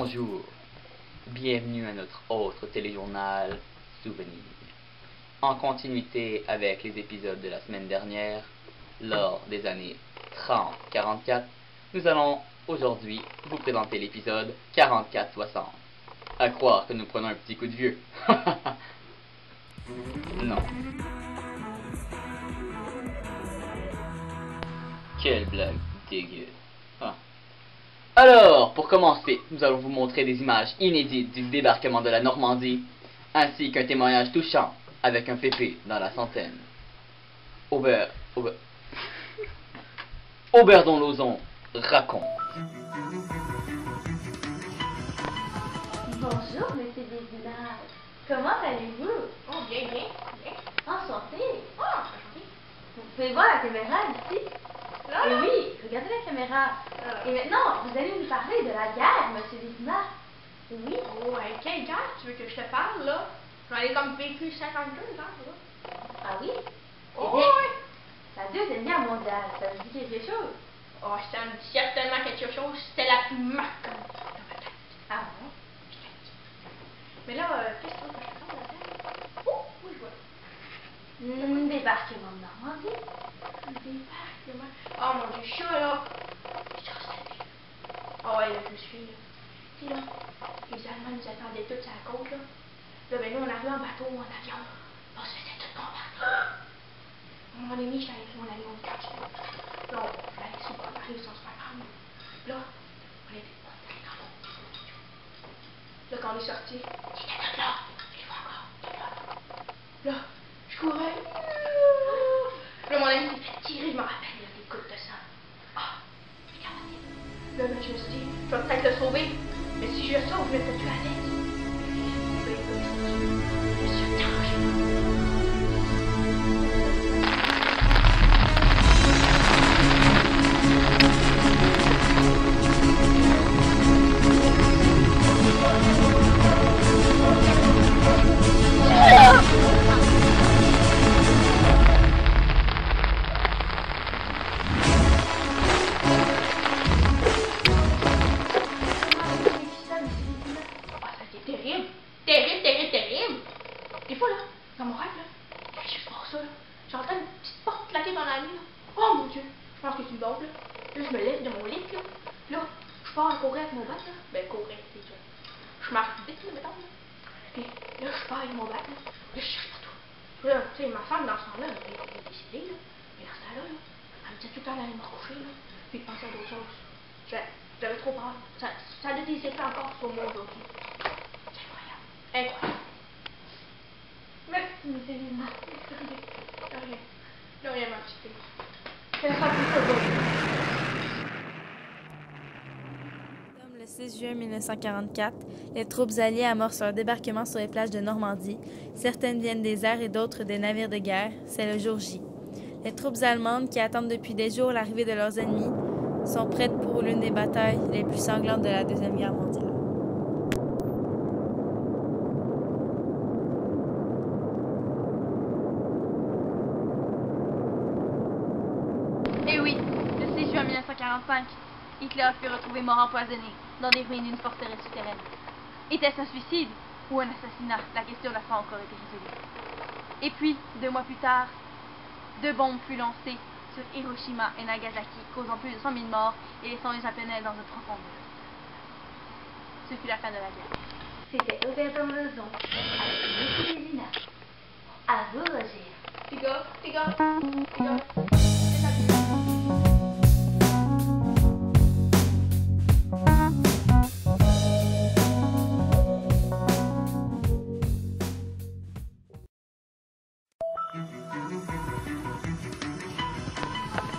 Bonjour, bienvenue à notre autre téléjournal Souvenir. En continuité avec les épisodes de la semaine dernière, lors des années 30-44, nous allons aujourd'hui vous présenter l'épisode 44-60. À croire que nous prenons un petit coup de vieux. Non. Quelle blague dégueu. Ah. Alors, pour commencer, nous allons vous montrer des images inédites du débarquement de la Normandie, ainsi qu'un témoignage touchant avec un pépé dans la centaine. Auberdon Lauzon raconte. Bonjour, monsieur Désinard. Comment allez-vous? Oh, bien, bien, bien. Enchanté. Oh, enchanté. Vous pouvez voir la caméra d'ici? Là, Eh là. oui, regardez la caméra. Et maintenant, vous allez nous parler de la guerre, monsieur Désinard. Oui. Oh, hey, quelle guerre tu veux que je te parle, là? J'en ai comme vécu 52 ans, là. Ah oui? Oh, Eh bien, ouais. la Deuxième Guerre mondiale, ça vous dit quelque chose? Oh, ça me dit certainement quelque chose. C'était la plus marquante de ma tête. Ah bon? Mais là, qu'est-ce que tu veux que je te parle là-dedans? Oh, oui, je vois. Débarquement de Normandie. Débarquement. Oh mon Dieu, chat, là. Oh, ouais, là, je me suis, là. Tu sais, là, les Allemands nous attendaient tous à la côte, là. Là, ben, nous, on arrivait en bateau ou en avion. On se faisait tout combattre. À un moment donné, j'étais avec mon ami, on était là, on allait sur le bord de la rive sans se faire prendre. Là, on était dans l'eau. Là, quand on est sorti, il était tout là. Je le vois encore, tout là. Là, je courais. Là, mon ami s'est fait tirer, je me rappelle, là, des gouttes de sang. Ah, j'ai capoté. Là, ben, je me suis dit, je vais peut-être le sauver. Mais si je le sauve, je vais peut-être tuer avec. Je me suis arrangé. Terrible, terrible, terrible, terrible. Des fois, là, dans mon rêve, là, je fais juste voir ça, là. J'entends une petite porte claquer dans la nuit, là. Oh mon Dieu, je pense que c'est une bombe, là. Là, je me lève de mon lit, là. Là, je pars à courir avec mon bat, là. Ben, courir, c'est ça. Je marche vite, là, mettons, là. Puis là, je pars avec mon bat, là. Là, je cherche partout. Puis là, tu sais, ma femme, dans ce temps-là, elle est décédée, là. Mais dans ce temps-là, là, elle me disait tout le temps d'aller me recoucher, là. Puis de penser à d'autres choses. J'avais trop peur. Ça a des effets encore sur moi aujourd'hui. Incroyable. Merci, monsieur Désinard. De rien. De rien, ma petite fille. Ça sera plus tôt. Le 6 juin 1944, les troupes alliées amorcent leur débarquement sur les plages de Normandie. Certaines viennent des airs et d'autres des navires de guerre. C'est le jour J. Les troupes allemandes, qui attendent depuis des jours l'arrivée de leurs ennemis, sont prêtes pour l'une des batailles les plus sanglantes de la Deuxième Guerre mondiale. Eh oui, le 6 juin 1945, Hitler fut retrouvé mort empoisonné dans des ruines d'une forteresse souterraine. Était-ce un suicide ou un assassinat? La question n'a pas encore été résolue. Et puis, 2 mois plus tard, 2 bombes furent lancées sur Hiroshima et Nagasaki, causant plus de 100 000 morts et laissant les Japonais dans un profond mur. Ce fut la fin de la guerre. C'était Auberdon Lauzon avec monsieur Désinard. À vous, Roger. Tigor, Tigor, Tigor.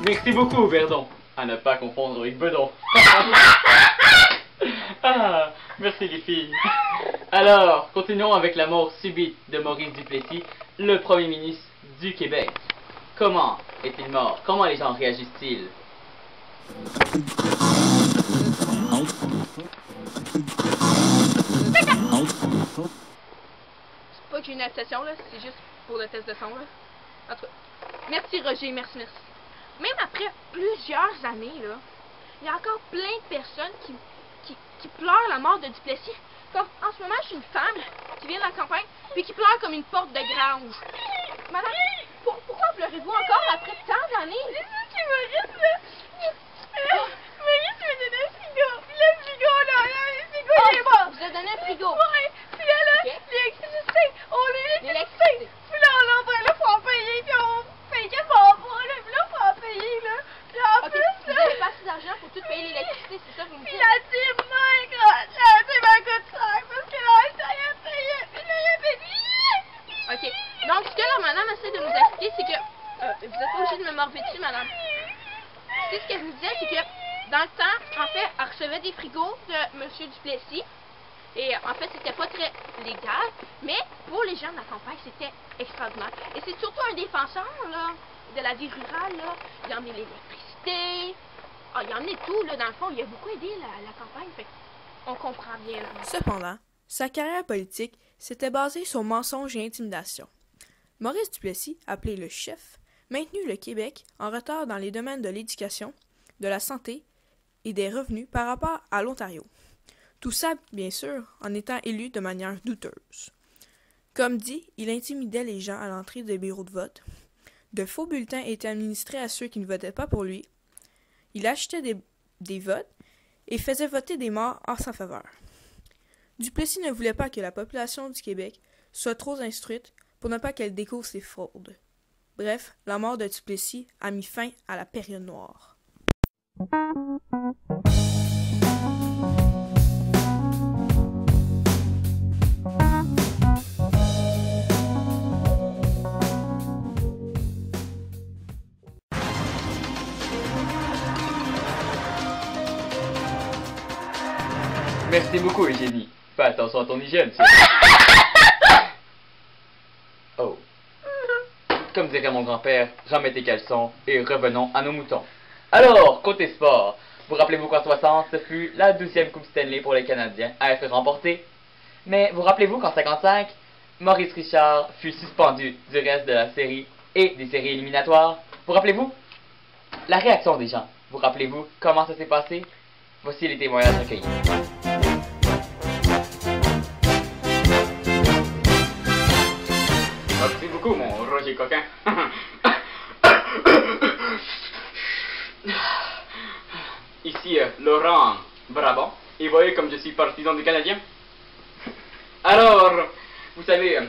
Merci beaucoup, Auberdon. À ne pas confondre avec Bedon. Ah, merci les filles. Alors, continuons avec la mort subite de Maurice Duplessis, le Premier ministre du Québec. Comment est-il mort? Comment les gens réagissent-ils? C'est pas que j'ai une obsession, là, c'est juste pour le test de son, là. En tout cas, merci Roger, merci. Même après plusieurs années, là, il y a encore plein de personnes qui qui pleure la mort de Duplessis. Comme en ce moment, je suis une femme qui vient de la campagne, puis qui pleure comme une porte de grange. Madame, pourquoi pleurez-vous encore après tant d'années? C'est juste que Maurice, Maurice m'a donné un frigo. Puis le frigo, là, le frigo, il est mort. Vous avez donné un frigo? Oui. Puis là, l'électricité, on l'électricité. Puis là, là, faut en payer, puis on paye quasiment pas, là. Puis là, faut en payer, là. Puis en plus, là... Vous avez pas assez d'argent pour tout payer l'électricité, c'est ça que vous me dites? Puis la team, m'a coûte cher, parce que là, ça y a payé, puis là, il a payé. OK. Donc, ce que la madame essaie de nous expliquer, c'est que... vous êtes pas obligé de me morver dessus, madame. C'est ce qu'elle nous disait, c'est que dans le temps, en fait, elle recevait des frigos de M. Duplessis. Et en fait, c'était pas très légal, mais pour les gens de la campagne, c'était extraordinaire. Et c'est surtout un défenseur là, de la vie rurale. Là. Il a emmené l'électricité, il a emmené tout. Là, dans le fond, il a beaucoup aidé la campagne. Fait on comprend bien. Là. Cependant, sa carrière politique s'était basée sur mensonges et intimidation. Maurice Duplessis, appelé le chef, maintenu le Québec en retard dans les domaines de l'éducation, de la santé et des revenus par rapport à l'Ontario. Tout ça, bien sûr, en étant élu de manière douteuse. Comme dit, il intimidait les gens à l'entrée des bureaux de vote. De faux bulletins étaient administrés à ceux qui ne votaient pas pour lui. Il achetait des votes et faisait voter des morts en sa faveur. Duplessis ne voulait pas que la population du Québec soit trop instruite pour ne pas qu'elle découvre ses fraudes. Bref, la mort de Duplessis a mis fin à la période noire. Merci beaucoup, Eugénie. Fais attention à ton hygiène, Oh. Comme dirait mon grand-père, ramez tes caleçons et revenons à nos moutons. Alors, côté sport, vous rappelez-vous qu'en 60, ce fut la 12e Coupe Stanley pour les Canadiens à être remportée. Mais vous rappelez-vous qu'en 55, Maurice Richard fut suspendu du reste de la série et des séries éliminatoires. Vous rappelez-vous? La réaction des gens. Vous rappelez-vous comment ça s'est passé? Voici les témoignages recueillis. Merci beaucoup, mon Roger Coquin. Ici, Laurent Brabant. Et voyez comme je suis partisan des Canadiens. Alors, vous savez,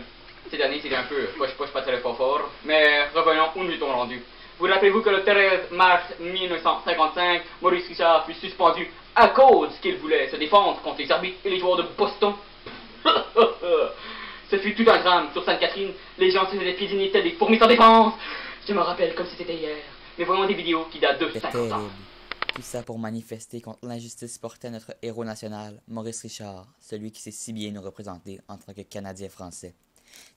cette année, c'était un peu poche-poche, pas très fort. Mais revenons où nous étions rendus. Vous rappelez-vous que le 13 mars 1955, Maurice Richard fut suspendu à cause qu'il voulait se défendre contre les arbitres et les joueurs de Boston? Ce fut tout un drame sur Sainte-Catherine. Les gens se faisaient piétiner tels des fourmis sans défense. Je me rappelle comme si c'était hier. Mais voyons des vidéos qui datent de 50 ans. Tout ça pour manifester contre l'injustice portée à notre héros national, Maurice Richard, celui qui sait si bien nous représenter en tant que Canadiens français.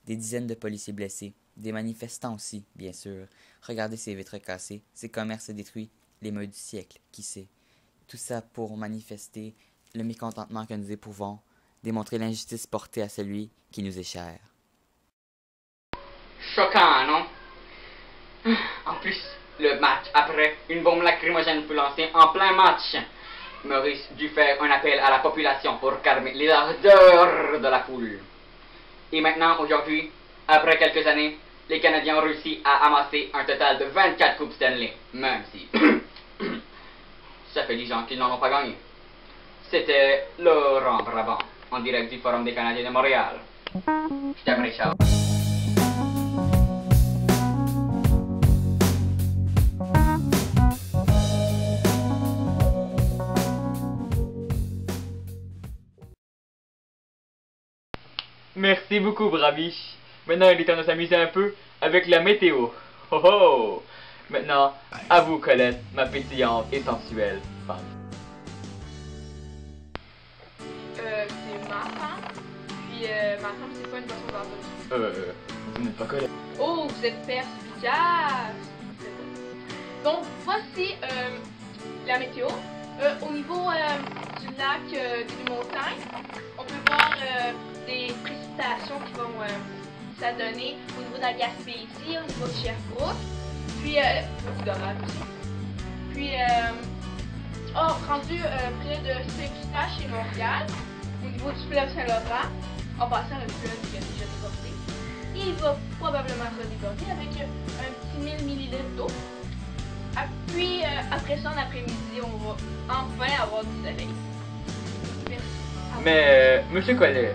Des dizaines de policiers blessés, des manifestants aussi, bien sûr. Regardez ces vitres cassées, ces commerces détruits, l'émeute du siècle, qui sait. Tout ça pour manifester le mécontentement que nous éprouvons, démontrer l'injustice portée à celui qui nous est cher. Choquant, non? En plus, le match après, une bombe lacrymogène fut lancée en plein match. Maurice dut faire un appel à la population pour calmer les ardeurs de la foule. Et maintenant, aujourd'hui, après quelques années, les Canadiens ont réussi à amasser un total de 24 Coupes Stanley, même si ça fait 10 ans qu'ils n'en ont pas gagné. C'était Laurent Brabant, en direct du Forum des Canadiens de Montréal. Je t'aimerais, ciao. Merci beaucoup, Brabiche. Maintenant, il est temps de s'amuser un peu avec la météo. Oh oh! Maintenant, à vous, Colette, ma pétillante et sensuelle femme. C'est ma femme. Puis ma femme, c'est pas une boisson d'alcool. Vous n'êtes pas Colette. Oh, vous êtes perspicace. Donc, voici la météo. Au niveau du lac des montagnes, on peut voir des précipitations qui vont s'adonner au niveau de la Gaspésie, au niveau de Sherbrooke, puis beaucoup d'orage aussi. Puis Oh, rendu près de Saint-Eustache et Montréal, au niveau du fleuve Saint-Laurent, en passant le fleuve qui a déjà débordé, il va probablement redéborder avec un petit 1000 ml d'eau. Puis, après ça, en après-midi, on va enfin avoir du soleil. Merci. Mais, Monsieur Collet,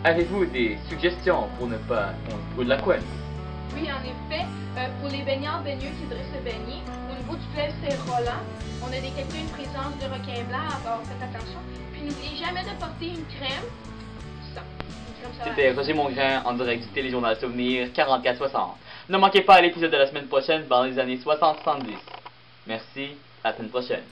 avez-vous des suggestions pour ne pas qu'on brûle la couenne? Oui, en effet, pour les baigneurs-baigneux qui voudraient se baigner, au niveau du fleuve Saint-Roland, on a détecté une présence de requins blancs, alors faites attention. Puis n'oubliez jamais de porter une crème. Ça. Une crème solaire. C'était Roger Mongrain en direct du Téléjournal Souvenir 44-60. Ne manquez pas l'épisode de la semaine prochaine dans les années 60-70. Merci, à la semaine prochaine.